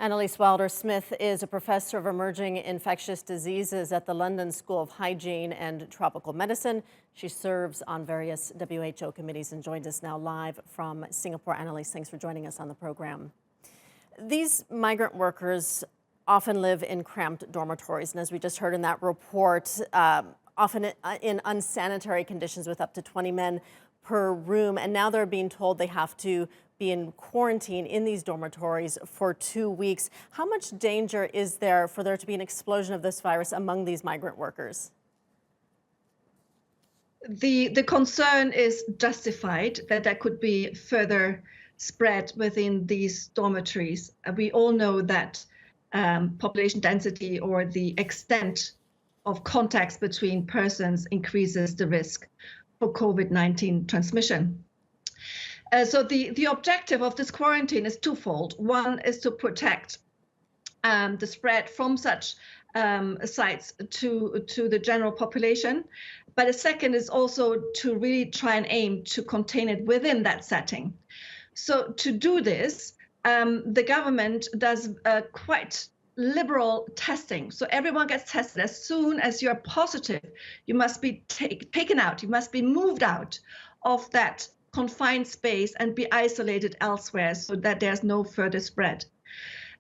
Annelies Wilder Smith is a professor of emerging infectious diseases at the London School of Hygiene and Tropical Medicine. She serves on various WHO committees and joins us now live from Singapore. Annelies, thanks for joining us on the program. These migrant workers often live in cramped dormitories, and as we just heard in that report, often in unsanitary conditions with up to 20 men per room. And now they're being told they have to be in quarantine in these dormitories for 2 weeks. How much danger is there for there to be an explosion of this virus among these migrant workers? The concern is justified that there could be further spread within these dormitories. We all know that population density or the extent of contacts between persons increases the risk for COVID-19 transmission. So the objective of this quarantine is twofold. One is to protect the spread from such sites to the general population. But the second is also to really try and aim to contain it within that setting. So to do this, the government does quite liberal testing. So everyone gets tested. As soon as you're positive, you must be taken out. You must be moved out of that confined space and be isolated elsewhere so that there's no further spread.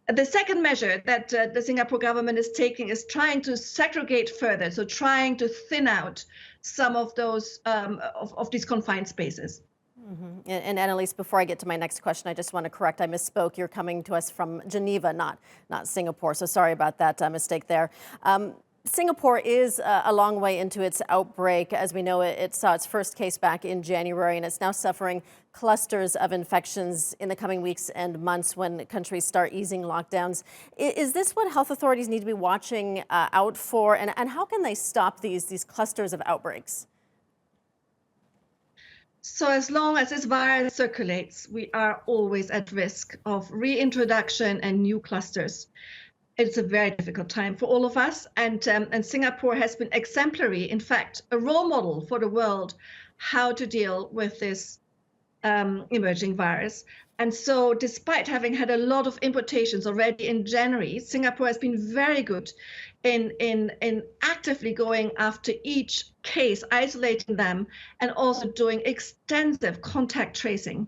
The second measure that the Singapore government is taking is trying to segregate further, so trying to thin out some of those of these confined spaces. Mm-hmm. And Annelies, before I get to my next question, I just want to correct, I misspoke. You're coming to us from Geneva, not Singapore. So sorry about that mistake there. Singapore is a long way into its outbreak. As we know, it saw its first case back in January, and it's now suffering clusters of infections in the coming weeks and months when countries start easing lockdowns. Is this what health authorities need to be watching out for, and how can they stop these clusters of outbreaks? So as long as this virus circulates, we are always at risk of reintroduction and new clusters. It's a very difficult time for all of us, and Singapore has been exemplary, in fact, a role model for the world, how to deal with this emerging virus. And so despite having had a lot of importations already in January, Singapore has been very good in actively going after each case, isolating them, and also doing extensive contact tracing.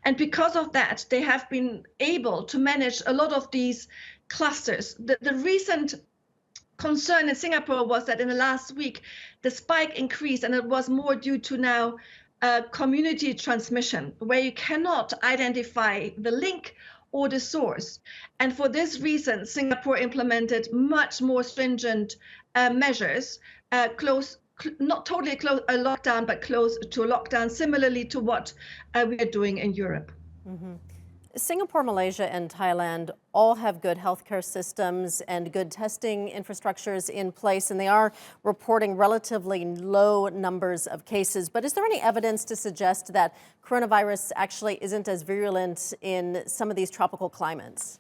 And because of that, they have been able to manage a lot of these clusters. The recent concern in Singapore was that in the last week, the spike increased, and it was more due to now community transmission, where you cannot identify the link or the source. And for this reason, Singapore implemented much more stringent measures, not totally a lockdown, but close to a lockdown, similarly to what we are doing in Europe. Mm-hmm. Singapore, Malaysia, and Thailand all have good healthcare systems and good testing infrastructures in place, and they are reporting relatively low numbers of cases. But is there any evidence to suggest that coronavirus actually isn't as virulent in some of these tropical climates?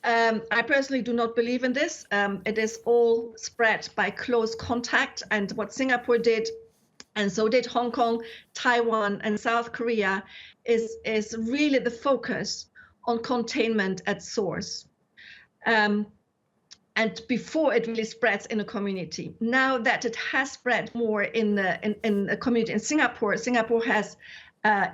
I personally do not believe in this. It is all spread by close contact, and what Singapore did, and so did Hong Kong, Taiwan, and South Korea, is really the focus on containment at source. And before it really spreads in a community. Now that it has spread more in a community in Singapore, Singapore has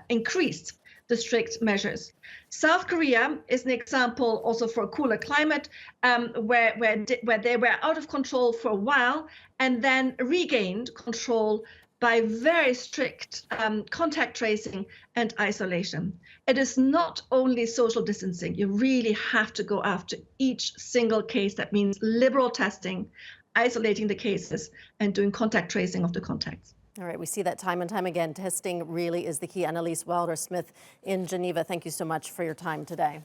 increased the strict measures. South Korea is an example also for a cooler climate, where they were out of control for a while and then regained control by very strict contact tracing and isolation. It is not only social distancing. You really have to go after each single case. That means liberal testing, isolating the cases, and doing contact tracing of the contacts. All right, we see that time and time again. Testing really is the key. Annelies Wilder Smith in Geneva, thank you so much for your time today.